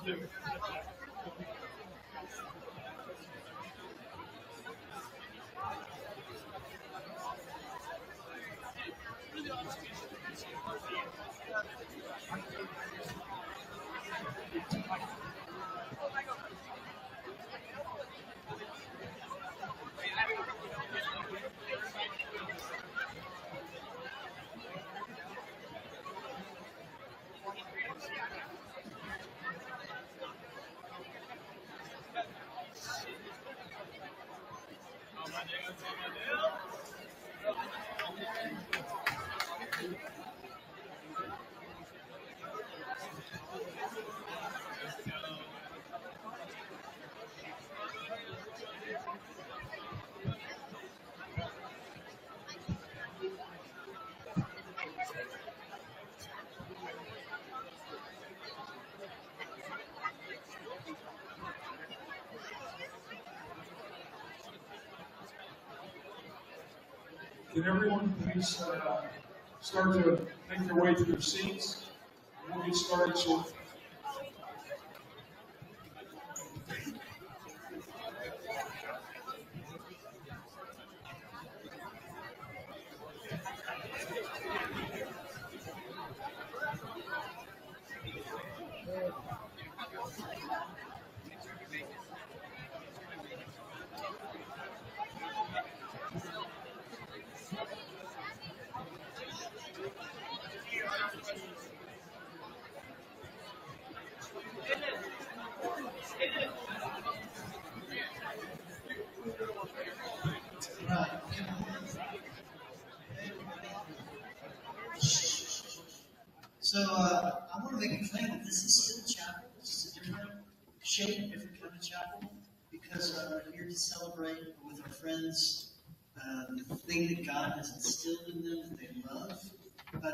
Can everyone please start to make their way to their seats? We'll get started shortly. So I want to make a claim that this is still chapel. This is a different shape, different kind of chapel, because we're here to celebrate with our friends the thing that God has instilled in them that they love.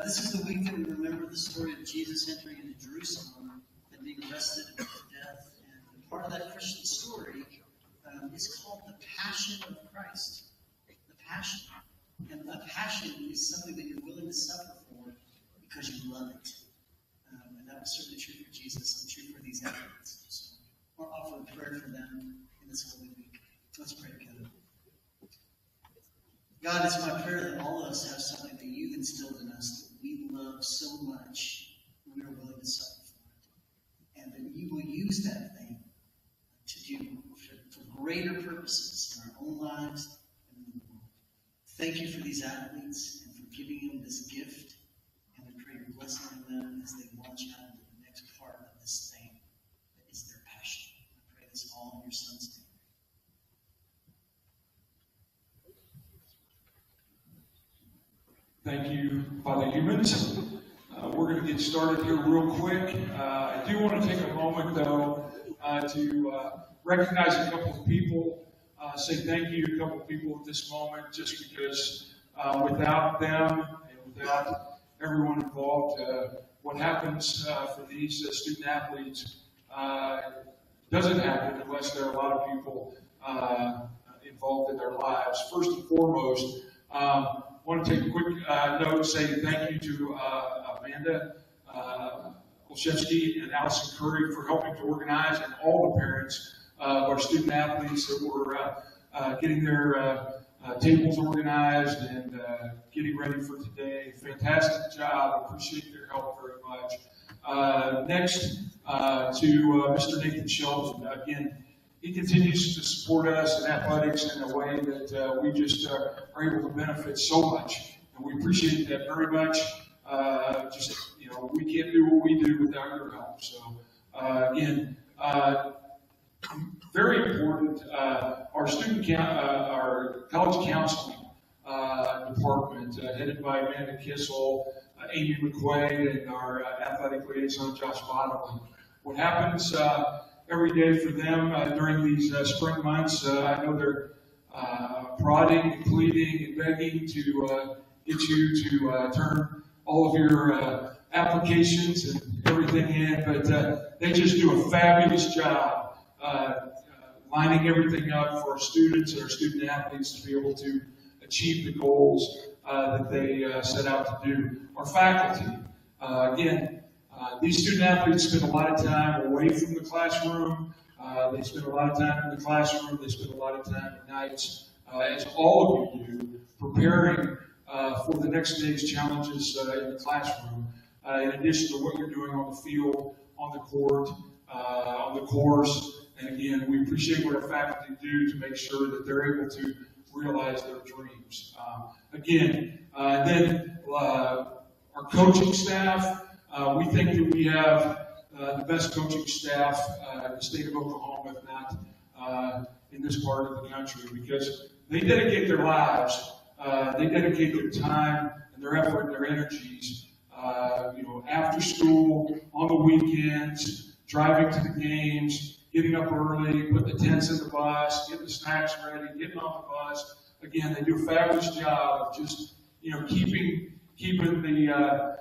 This is the week that we remember the story of Jesus entering into Jerusalem and being arrested and put to death. And part of that Christian story is called the Passion of Christ. The Passion. And a passion is something that you're willing to suffer for because you love it. And that was certainly true for Jesus and true for these athletes. So I'll offer a prayer for them in this Holy Week. Let's pray together. God, it's my prayer that all of us have something that you've instilled in us that we love so much we are willing to suffer for it. And that you will use that thing to do for greater purposes in our own lives and in the world. Thank you for these athletes and for giving them this gift. And I pray your blessing on them as they launch out into the next part of this thing that is their passion. I pray this all in your Son's name. Thank you, Father Humans. We're going to get started here real quick. I do want to take a moment, though, to recognize a couple of people, say thank you to a couple of people at this moment, just because without them and without everyone involved, what happens for these student athletes doesn't happen unless there are a lot of people involved in their lives. First and foremost, I want to take a quick note, say thank you to Amanda Olszewski and Allison Curry for helping to organize, and all the parents of our student athletes that were getting their tables organized and getting ready for today. Fantastic job. Appreciate their help very much. Next, to Mr. Nathan Shelton. Again, he continues to support us in athletics in a way that we just are able to benefit so much. And we appreciate that very much. We can't do what we do without your help. So, again, very important, our our college counseling department, headed by Amanda Kissel, Amy McQuaid, and our athletic liaison, Josh Bottomley. What happens every day for them during these spring months, I know they're prodding, pleading, and begging to get you to turn all of your applications and everything in, but they just do a fabulous job lining everything up for our students and our student athletes to be able to achieve the goals that they set out to do. Our faculty, again, These student athletes spend a lot of time away from the classroom. They spend a lot of time in the classroom. They spend a lot of time at nights, as all of you do, preparing for the next day's challenges in the classroom, in addition to what you're doing on the field, on the court, on the course. And again, we appreciate what our faculty do to make sure that they're able to realize their dreams. Then our coaching staff, we think that we have the best coaching staff in the state of Oklahoma, if not in this part of the country, because they dedicate their lives, they dedicate their time and their effort and their energies, after school, on the weekends, driving to the games, getting up early, putting the tents in the bus, getting the snacks ready, getting on the bus. Again, they do a fabulous job of just, keeping the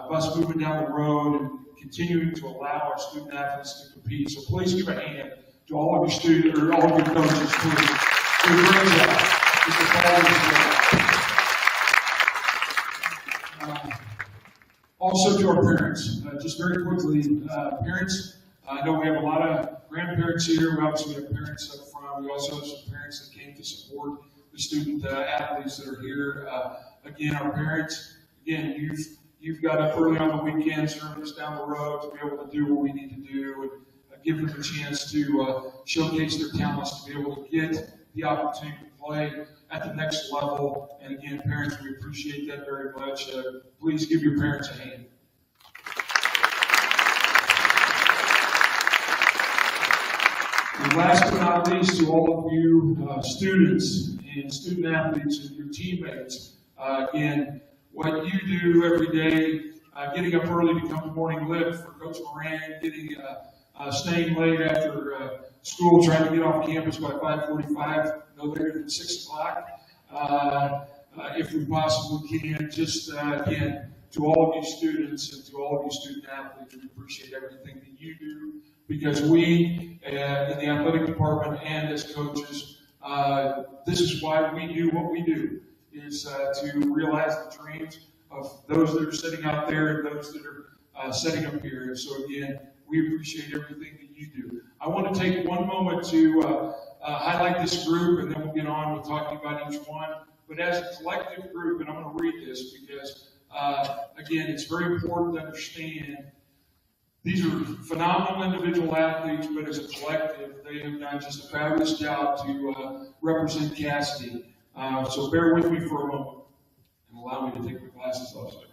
bus moving down the road and continuing to allow our student athletes to compete. So please give a hand to all of your students or all of your coaches, please. Do a great job. It's a fabulous job. Also to our parents, just very quickly, parents, I know we have a lot of grandparents here. We obviously have parents up front. We also have some parents that came to support the student athletes that are here. Again, our parents, you've got up early on the weekends, serving us down the road to be able to do what we need to do and give them a chance to showcase their talents, to be able to get the opportunity to play at the next level. And again, parents, we appreciate that very much. Please give your parents a hand. And last but not least, to all of you students and student athletes and your teammates, again, what you do every day, getting up early to come to morning lift for Coach Moran, staying late after school, trying to get off campus by 5:45, no later than 6 o'clock, if we possibly can. Just again, to all of you students and to all of you student athletes, we appreciate everything that you do, because we in the athletic department and as coaches, this is why we do what we do, is to realize the dreams of those that are sitting out there and those that are sitting up here. And so again, we appreciate everything that you do. I want to take one moment to highlight this group, and then we'll get on with talking about each one. But as a collective group, and I'm going to read this because, again, it's very important to understand these are phenomenal individual athletes, but as a collective, they have done just a fabulous job to represent Casady. So bear with me for a moment and allow me to take my glasses off so I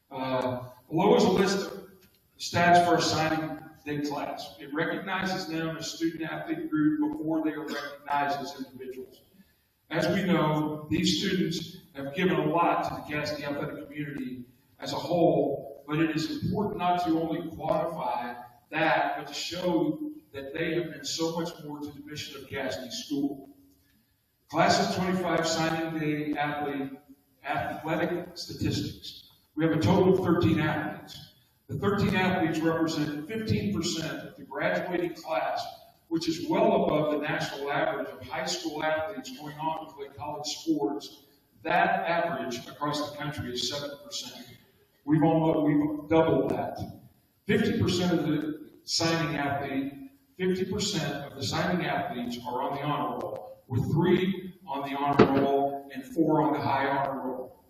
can read. Below is a list of stats for our signing day class. It recognizes them as student-athlete group before they are recognized as individuals. As we know, these students have given a lot to the Casady athletic community as a whole, but it is important not to only quantify that, but to show that they have been so much more to the mission of Casady School. Class of 25 signing day athletic statistics. We have a total of 13 athletes. The 13 athletes represent 15% of the graduating class, which is well above the national average of high school athletes going on to play college sports. That average across the country is 7%. We've doubled that. 50% of the signing athletes are on the honor roll, with 3 on the honor roll and 4 on the high honor roll.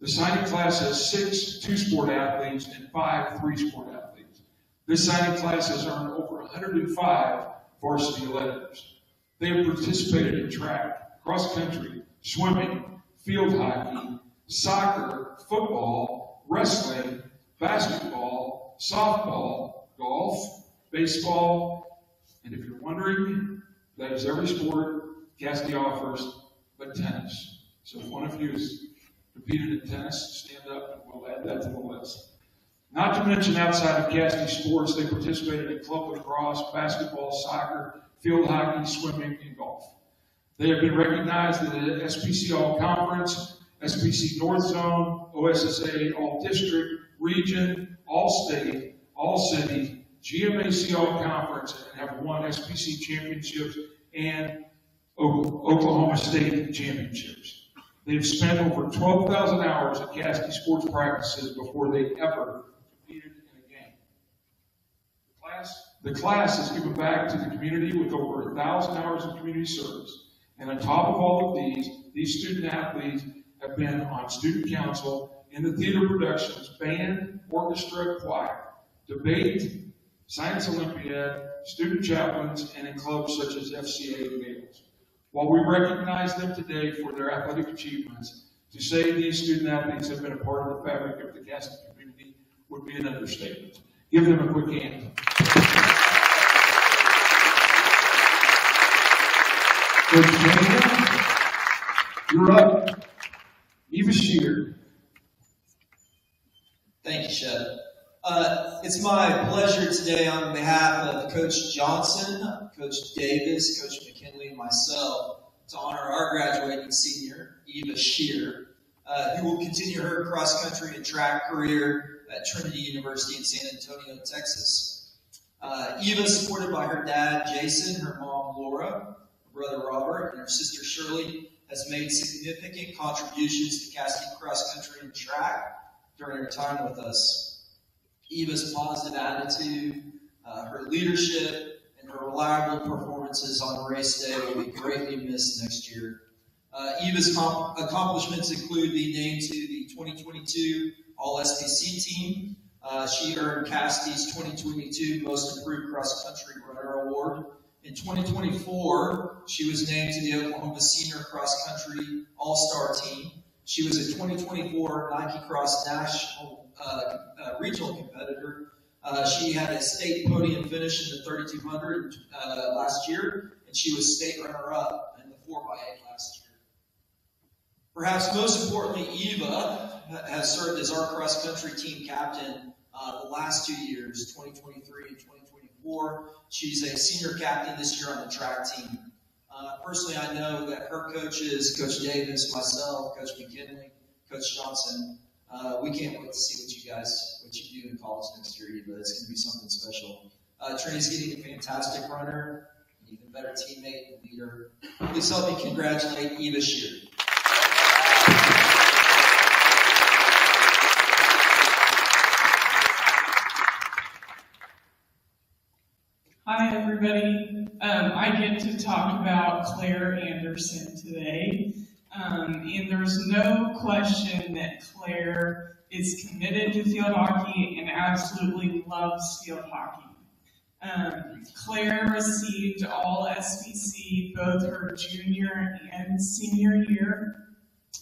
The signing class has 6 two-sport athletes and 5 three-sport athletes. This signing class has earned over 105 varsity letters. They have participated in track, cross-country, swimming, field hockey, soccer, football, wrestling, basketball, softball, golf, baseball, and if you're wondering, that is every sport Casady offers but tennis. So if one of you has competed in tennis, stand up and we'll add that to the list. Not to mention outside of Casady sports, they participated in club lacrosse, basketball, soccer, field hockey, swimming, and golf. They have been recognized in the SPC All-Conference, SPC North Zone, OSSA All-District, Region, All-State, All-City, GMAC All-Conference, and have won SPC championships and Oklahoma State championships. They've spent over 12,000 hours at Casady sports practices before they ever needed in a game. The class has given back to the community with over 1,000 hours of community service. And on top of all of these student athletes have been on student council, in the theater productions, band, orchestra, choir, debate, science olympiad, student chaplains, and in clubs such as FCA and Gales. While we recognize them today for their athletic achievements, to say these student athletes have been a part of the fabric of the Casady community would be an understatement. Give them a quick hand. Coach Dana, you're up. Eva Shear. Thank you, Shep. It's my pleasure today on behalf of Coach Johnson, Coach Davis, Coach McKinley, and myself to honor our graduating senior, Eva Shear, who will continue her cross-country and track career at Trinity University in San Antonio, Texas. Eva, supported by her dad, Jason, her mom, Laura, her brother, Robert, and her sister, Shirley, has made significant contributions to Casady cross-country and track during her time with us. Eva's positive attitude, her leadership, and her reliable performances on race day will be greatly missed next year. Eva's accomplishments include being named to the 2022 All-SBC team. She earned Casady's 2022 Most Improved Cross Country Runner Award. In 2024, she was named to the Oklahoma Senior Cross Country All-Star team. She was a 2024 Nike Cross National Regional competitor. She had a state podium finish in the 3200 last year, and she was state runner-up in the 4x8 last year. Perhaps most importantly, Eva has served as our cross-country team captain the last 2 years, 2023 and 2024. She's a senior captain this year on the track team. Personally, I know that her coaches, Coach Davis, myself, Coach McKinley, Coach Johnson, we can't wait to see what you do in college next year, Eva. It's going to be something special. Trinity's getting a fantastic runner, an even better teammate and leader. Please help me congratulate Eva Shear. Hi, everybody. I get to talk about Claire Anderson today. And there's no question that Claire is committed to field hockey and absolutely loves field hockey. Claire received all SBC both her junior and senior year.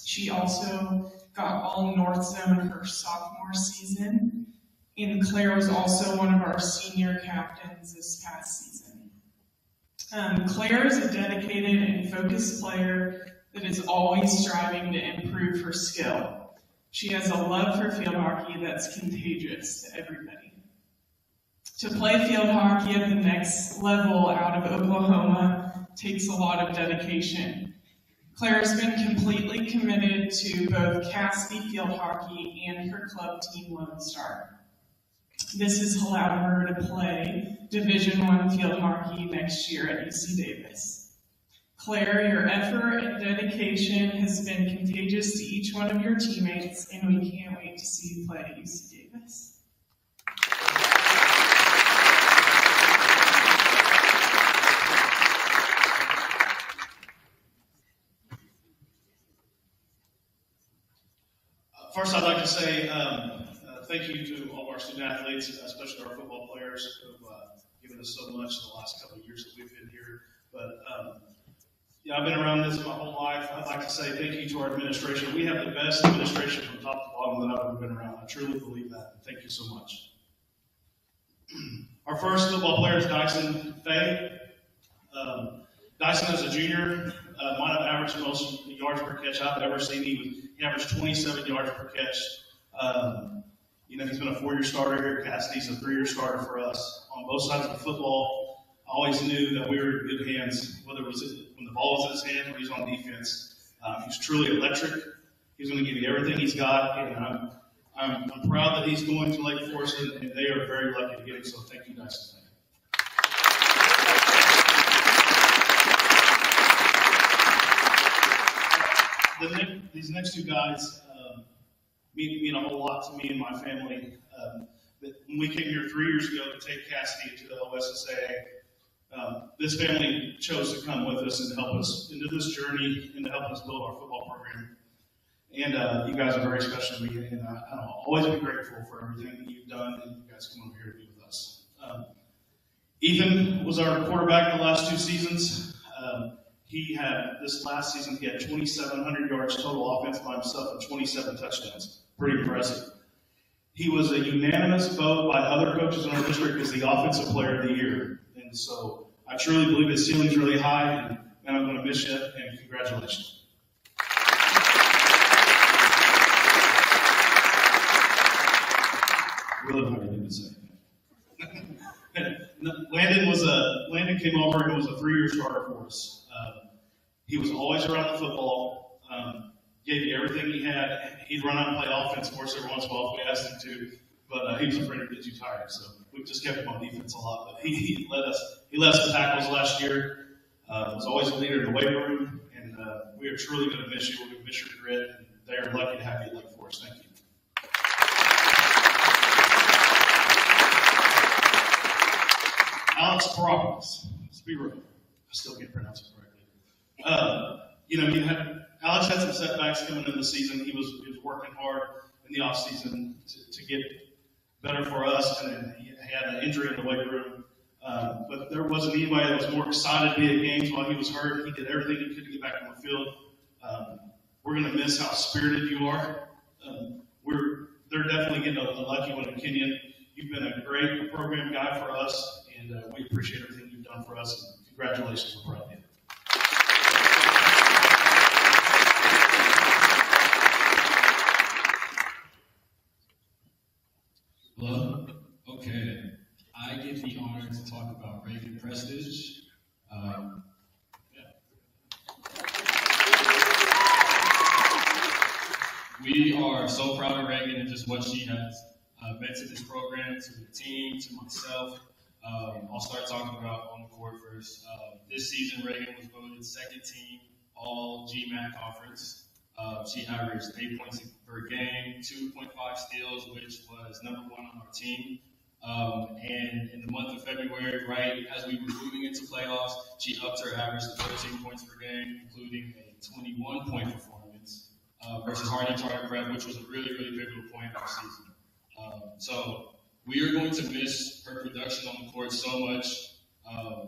She also got all North Zone her sophomore season. And Claire was also one of our senior captains this past season. Claire is a dedicated and focused player that is always striving to improve her skill. She has a love for field hockey that's contagious to everybody. To play field hockey at the next level out of Oklahoma takes a lot of dedication. Claire has been completely committed to both Casady field hockey and her club team Lone Star. This has allowed her to play Division I field hockey next year at UC Davis. Claire, your effort and dedication has been contagious to each one of your teammates, and we can't wait to see you play at UC Davis. First, I'd like to say thank you to all of our student athletes, especially our football players who have given us so much in the last couple of years that we've been here. But yeah, I've been around this my whole life. I'd like to say thank you to our administration. We have the best administration from top to bottom that I've ever been around. I truly believe that. Thank you so much. Our first football player is Dyson Fay. Dyson is a junior. Might have averaged the most yards per catch I've ever seen. He averaged 27 yards per catch. He's been a 4-year starter here at Casady. He's a 3-year starter for us. On both sides of the football, I always knew that we were in good hands, whether it was when the ball was in his hand or he's on defense. He's truly electric. He's going to give you everything he's got, and I'm proud that he's going to Lake Forest, and they are very lucky to get him, so thank you, Dyson. These next two guys mean a whole lot to me and my family. that when we came here 3 years ago to take Casady to the OSSAA, this family chose to come with us and help us into this journey and to help us build our football program. And you guys are very special to me, and I'll always be grateful for everything that you've done, and you guys come over here to be with us. Ethan was our quarterback the last 2 seasons. This last season, he had 2,700 yards total offense by himself and 27 touchdowns. Pretty impressive. He was a unanimous vote by other coaches in our district as the offensive player of the year. And so I truly believe his ceiling's really high, and I'm going to miss you, and congratulations. Really hard to say. Landon came over and was a 3-year starter for us. He was always around the football, gave you everything he had. He'd run out and play offense, of course, every once in a while if we asked him to, but he was afraid to get too tired, so we just kept him on defense a lot. But he led us the tackles last year. Was always a leader in the weight room, and we are truly going to miss you. We're going to miss your grit, and they are lucky to have you at Lake Forest. Thank you. Alex Parapos. Let's be real. I still can't pronounce it correctly. Alex had some setbacks coming into the season. He was working hard in the off season to get better for us, and then he had an injury in the weight room. But there wasn't anybody that was more excited to be at games while he was hurt. He did everything he could to get back on the field. We're going to miss how spirited you are. They're definitely getting a lucky one in Kenyon. You've been a great program guy for us, and we appreciate everything you've done for us. And congratulations, we're proud of you. Hello? Okay. I get the honor to talk about Reagan Prestige. We are so proud of Reagan and just what she has meant to this program, to the team, to myself. I'll start talking about on the court first. This season, Reagan was voted second team all GMAC conference. She averaged 8 points per game, 2.5 steals, which was number 1 on our team. And in the month of February, right as we were moving into playoffs, she upped her average to 13 points per game, including a 21-point performance versus Harding Charter Prep, which was a really, really pivotal point of our season. So we are going to miss her production on the court so much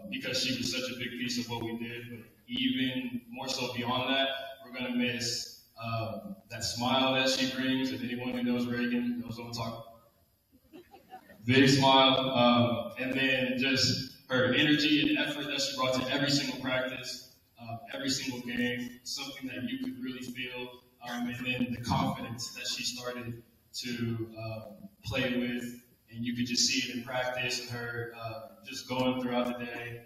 because she was such a big piece of what we did. But even more so beyond that, we're going to miss that smile that she brings. If anyone who knows Reagan knows what I'm talking about. Big smile, and then just her energy and effort that she brought to every single practice, every single game, something that you could really feel, and then the confidence that she started to play with, and you could just see it in practice and her just going throughout the day,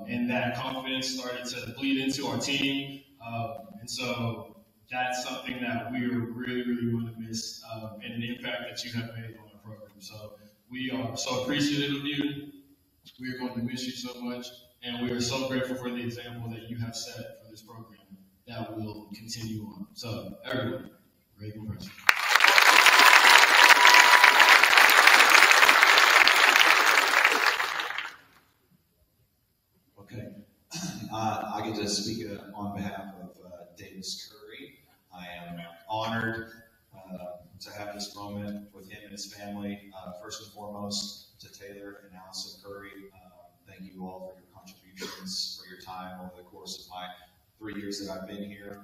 and that confidence started to bleed into our team, and so that's something that we are really, really going to miss, and the impact that you have made on our program. So we are so appreciative of you. We are going to miss you so much, and we are so grateful for the example that you have set for this program that will continue on. So, everyone, Reagan Preston. Okay. I get to speak on behalf of Davis Curry. I am honored to have this moment with him and his family. First and foremost, to Taylor and Allison Curry, thank you all for your contributions, for your time over the course of my 3 years that I've been here.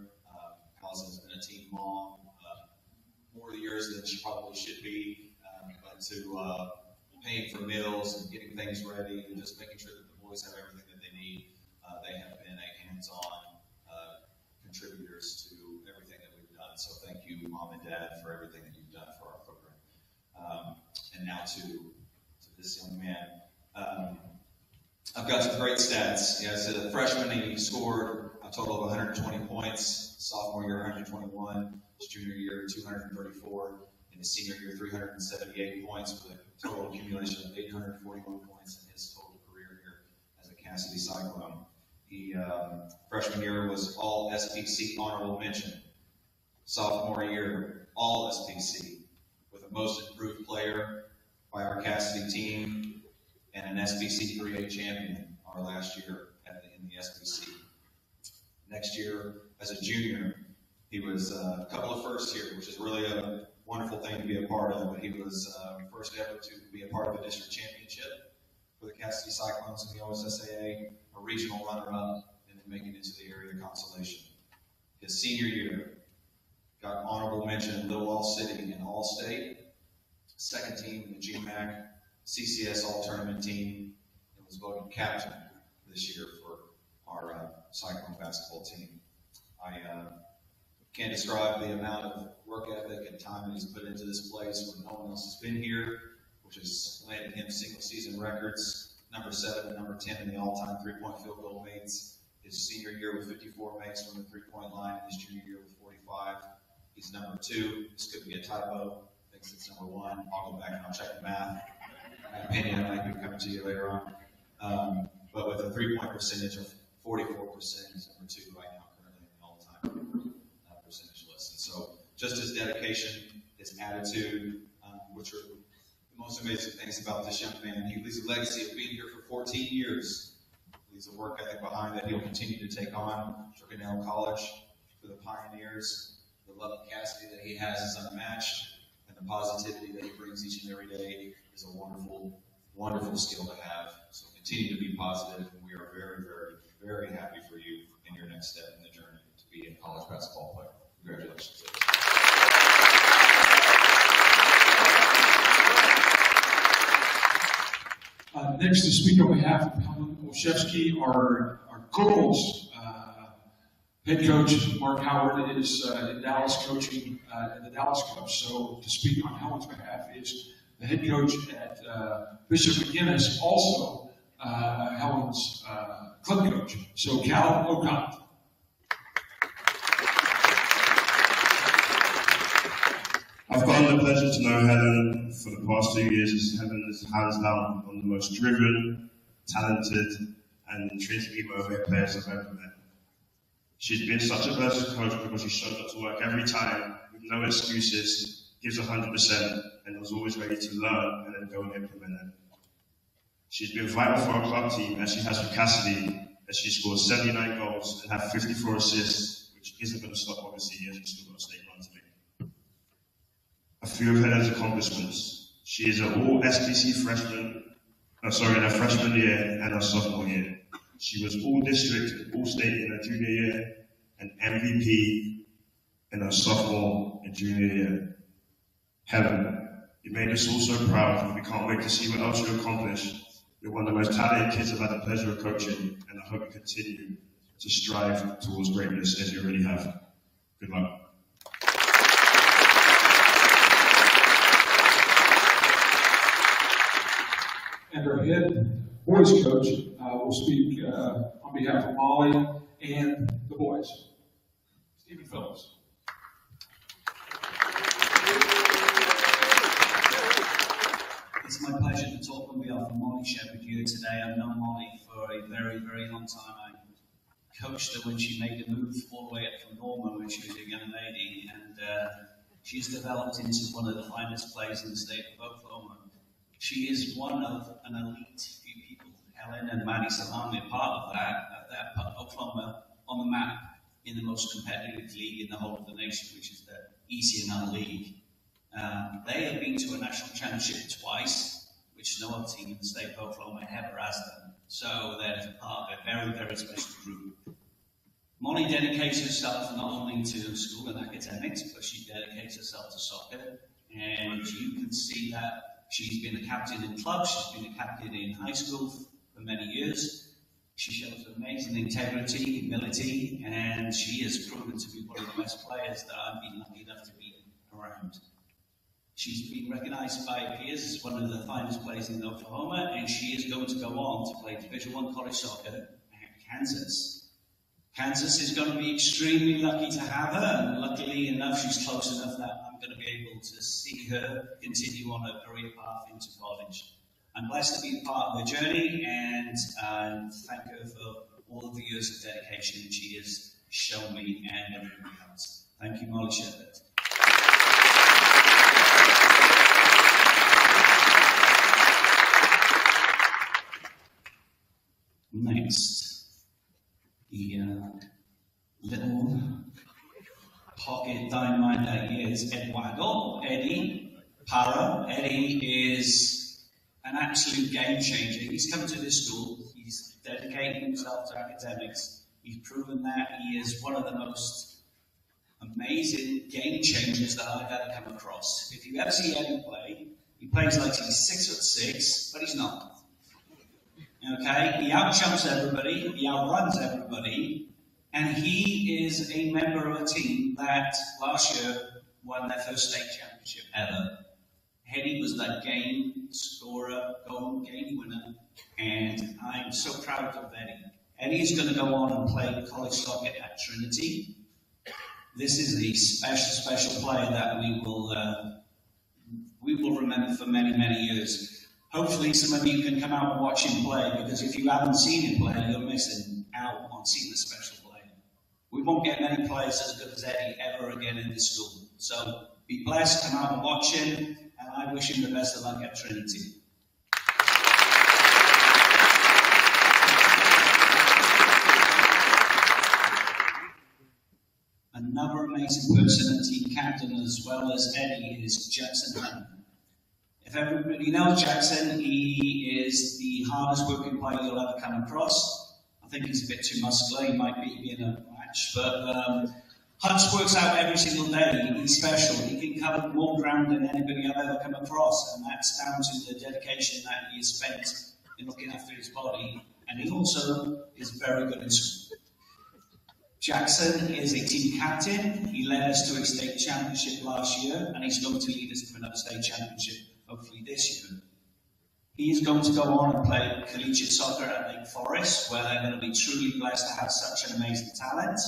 Allison has been a team mom, more years than she probably should be, but to paying for meals and getting things ready and just making sure that the boys have everything that they need. They have been a hands-on contributors to everything that we've done. So thank you, Mom and Dad, for everything that you've done for our program. And now to this young man. I've got some great stats. As a freshman, he scored a total of 120 points. Sophomore year, 121. His junior year, 234. In his senior year, 378 points, with a total accumulation of 841 points in his total career here as a Casady Cyclone. He, freshman year, was all SPC honorable mention. Sophomore year, all SPC, with a most improved player, by our Casady team and an SBC 3A champion our last year in the SBC. Next year, as a junior, he was a couple of firsts here, which is really a wonderful thing to be a part of. But he was first ever to be a part of a district championship for the Casady Cyclones in the OSSAA, a regional runner-up, and then making it to the area consolation. His senior year, got honorable mention in Little All-City and All-State, second team in the GMAC CCS All-Tournament team, and was voted captain this year for our Cyclone basketball team. I can't describe the amount of work ethic and time that he's put into this place when no one else has been here, which has landed him single-season records, number 7 and number 10 in the all-time three-point field goal mates. His senior year with 54 makes from the three-point line, and his junior year with 45. He's number 2. This could be a typo. Thinks it's number 1. I'll go back and I'll check the math. My opinion might be coming to you later on. But with a three-point percentage of 44%, he's number 2 right now, currently in the all-time percentage list. And so just his dedication, his attitude, which are the most amazing things about this young man. He leaves a legacy of being here for 14 years. Leaves a work ethic behind that he'll continue to take on. Turkendale College for the Pioneers. The love of Casady that he has is unmatched, and the positivity that he brings each and every day is a wonderful, wonderful skill to have. So continue to be positive, and we are very, very, very happy for you in your next step in the journey to be a college basketball player. Congratulations. Next to speak on behalf of Helen Olszewski, our girls head coach, Mark Howard, is in Dallas coaching in the Dallas Cubs. So to speak on Helen's behalf is the head coach at Bishop McGinnis, also Helen's club coach. So Cal O'Connell. I've gotten the pleasure to know Helen for the past 2 years. Helen is hands down one of the most driven, talented, and intrinsically motivated players I've ever met. She's been such a versatile coach because she shows up to work every time with no excuses, gives 100%, and was always ready to learn and then go and implement it. She's been vital for our club team, as she has for Casady, as she scored 79 goals and had 54 assists, which isn't going to stop obviously as we still got a state run to make. A few of Helen's accomplishments. She is an all-SBC freshman, in her freshman year and her sophomore year. She was all-district and all-state in her junior year and MVP in her sophomore and junior year. Helen, you made us all so proud. We can't wait to see what else you accomplish. You're one of the most talented kids I've had the pleasure of coaching, and I hope you continue to strive towards greatness as you already have. Good luck. And our head boys coach will speak on behalf of Molly and the boys. Stephen Phillips. It's my pleasure to talk on behalf of Molly Shepherd here today. I've known Molly for a very, very long time. I coached her when she made the move all the way up from Norman when she was a young lady, and she's developed into one of the finest players in the state of Oklahoma. She is one of an elite few people. Helen and Maddie Salami are part of that put Oklahoma on the map in the most competitive league in the whole of the nation, which is the ECNL League. They have been to a national championship twice, which no other team in the state of Oklahoma ever has done. So they're part of a very, very special group. Molly dedicates herself not only to school and academics, but she dedicates herself to soccer. And you can see that she's been a captain in clubs, she's been a captain in high school for many years. She shows amazing integrity, humility, and she has proven to be one of the best players that I've been lucky enough to be around. She's been recognized by peers as one of the finest players in Oklahoma, and she is going to go on to play Division I college soccer at Kansas. Kansas is going to be extremely lucky to have her, and luckily enough, she's close enough that I'm going to be able to see her continue on her career path into college. I'm blessed to be a part of her journey, and thank her for all of the years of dedication that she has shown me and everybody else. Thank you, Molly Shepherd. next, the little pocket dynamite that he is, Eduardo, Eddie Parra. Eddie is an absolute game changer. He's come to this school, he's dedicated himself to academics. He's proven that he is one of the most amazing game changers that I've ever come across. If you ever see Eddie play, he plays like he's 6'6", but he's not. Okay? He outjumps everybody, he outruns everybody, and he is a member of a team that last year won their first state championship ever. Eddie was that game scorer, game winner, and I'm so proud of Eddie. Eddie's going to go on and play college soccer at Trinity. This is a special player that we will remember for many, many years. Hopefully some of you can come out and watch him play, because if you haven't seen him play, you're missing out on seeing the special player. We won't get many players as good as Eddie ever again in this school. So be blessed, come out and watch him, and I wish him the best of luck at Trinity. Another amazing person and team captain, as well as Eddie, is Jackson Hunt. If everybody knows Jackson, he is the hardest working player you'll ever come across. I think he's a bit too muscular, he might beat me in a match, but Hunt works out every single day. He's special. He can cover more ground than anybody I've ever come across, and that's down to the dedication that he has spent in looking after his body, and he also is very good in school. Jackson is a team captain. He led us to a state championship last year, and he's going to lead us to another state championship, hopefully this year. He is going to go on and play collegiate soccer at Lake Forest, where they're going to be truly blessed to have such an amazing talent.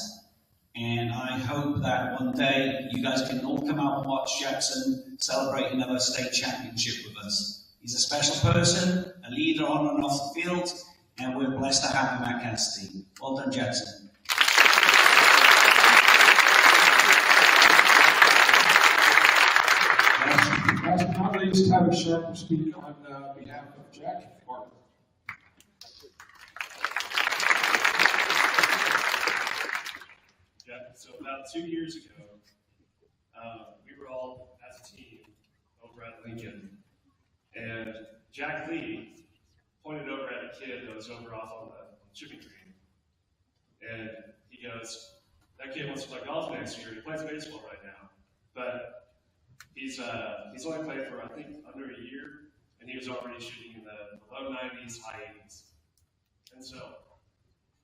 And I hope that one day you guys can all come out and watch Jackson celebrate another state championship with us. He's a special person, a leader on and off the field, and we're blessed to have him at Casady. Well done, Jackson. Last but not least, Tyler Sharp will speak on behalf of Jack Barton. Yeah, so about 2 years ago, we were all as a team over at Lincoln, and Jack Lee pointed over at a kid that was over off on the shipping train, and he goes, "That kid wants to play golf next year. He plays baseball right now, but he's only played for I think under a year, and he was already shooting in the low 90s, high 80s." And so,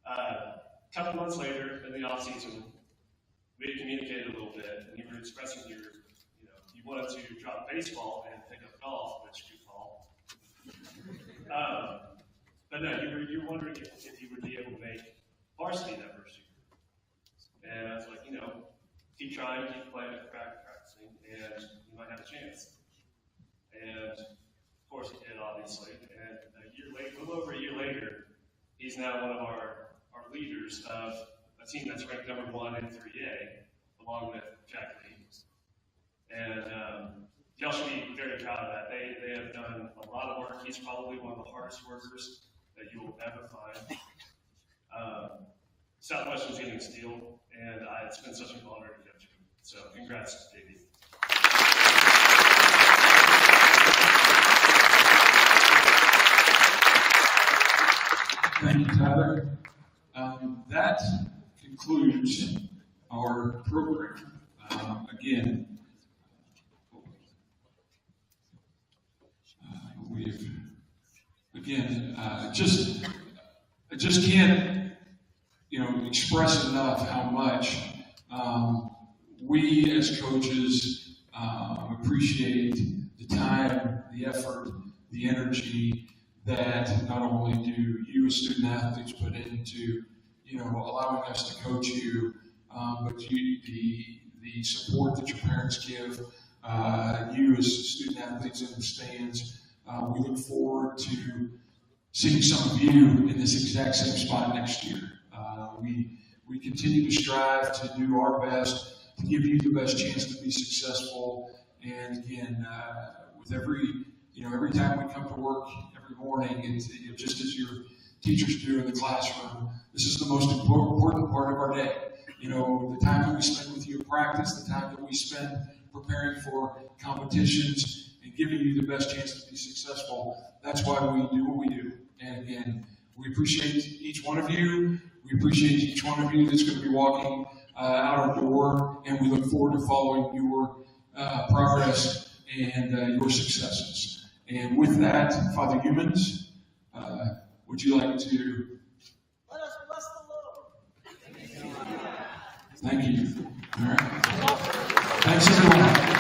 a couple months later in the off season, we had communicated a little bit, and you were expressing you wanted to drop baseball and pick up golf, which you call. But no, you were wondering if you would be able to make varsity that first year. And I was like, keep trying, keep playing, practicing, and you might have a chance. And of course he did, obviously. And a little over a year later, he's now one of our leaders of a team that's ranked number 1 in 3A, along with Jack Lee. And y'all should be very proud of that. They have done a lot of work. He's probably one of the hardest workers that you will ever find. Southwestern's getting a steal, and it's been such an honor to coach him. So congrats, JB. Thank you, Tyler. That concludes our program. Again, I just can't, express enough how much we as coaches appreciate the time, the effort, the energy that not only do you as student athletes put into, allowing us to coach you, but the support that your parents give you as student athletes in the stands. We look forward to seeing some of you in this exact same spot next year. We continue to strive to do our best to give you the best chance to be successful. And again, with every time we come to work every morning, it's just as you're teachers do in the classroom. This is the most important part of our day. You know, the time that we spend with you in practice, the time that we spend preparing for competitions and giving you the best chance to be successful. That's why we do what we do. And again, we appreciate each one of you. We appreciate each one of you that's going to be walking out our door, and we look forward to following your progress and your successes. And with that, Father Humans, would you like to? Let us bless the Lord. Thank you. All right. Thanks, everyone.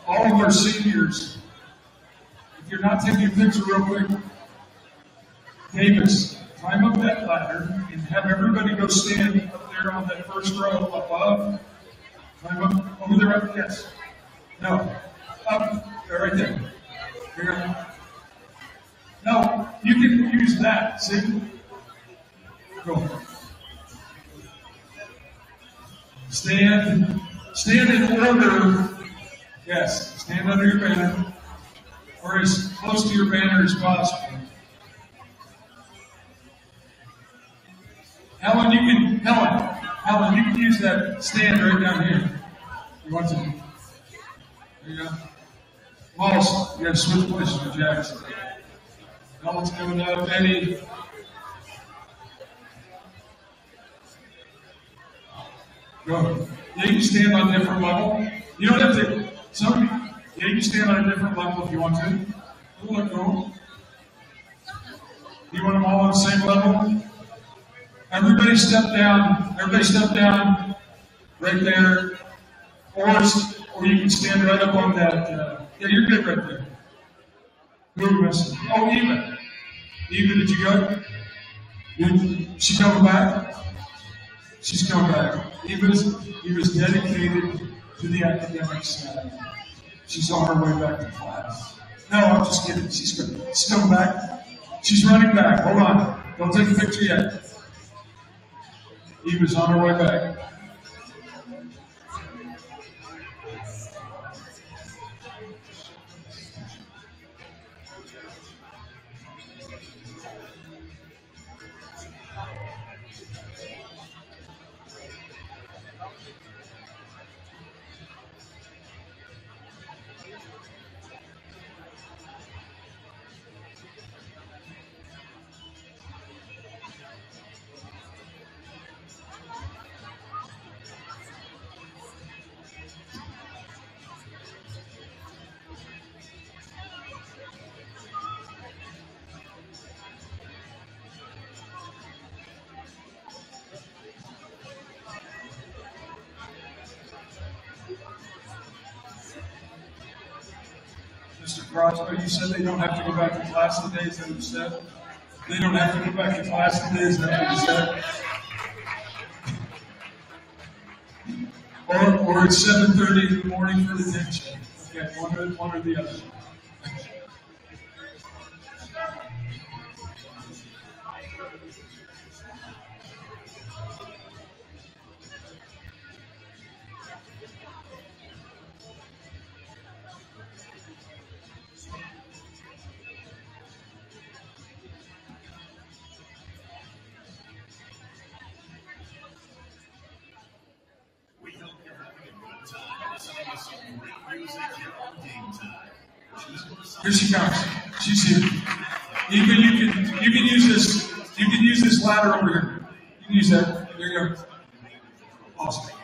All of our seniors, if you're not taking a picture real quick, Davis, climb up that ladder and have everybody go stand up there on that first row above. Climb up over there, up, yes. No, up, there, right there. Here. No, you can use that, see? Go. Stand in order. Yes, stand under your banner, or as close to your banner as possible. Helen, you can use that stand right down here. You want to? There you go. Wallace, you got to switch places with Jackson. Helen's coming up. Eddie. Go. Yeah, you can stand on a different level. You don't have to. Yeah, you can stand on a different level if you want to. Look, cool. You want them all on the same level? Everybody step down. Everybody step down right there. Or you can stand right up on that. Yeah, you're good right there. Who are we missing? Oh, Eva. Eva, did you go? She coming back? She's coming back. Eva's dedicated to the academics. She's on her way back to class. No, I'm just kidding. She's coming back. She's running back. Hold on. Don't take a picture yet. Eva's on her way back. Mr. Crosby, you said they don't have to go back to class today, is that what you said? They don't have to go back to class today, is that what you said? Or it's 7:30 in the morning for the day check. Okay, one or the other. Here she comes. She's here. You can use this. You can use this ladder over here. You can use that. There you go. Awesome.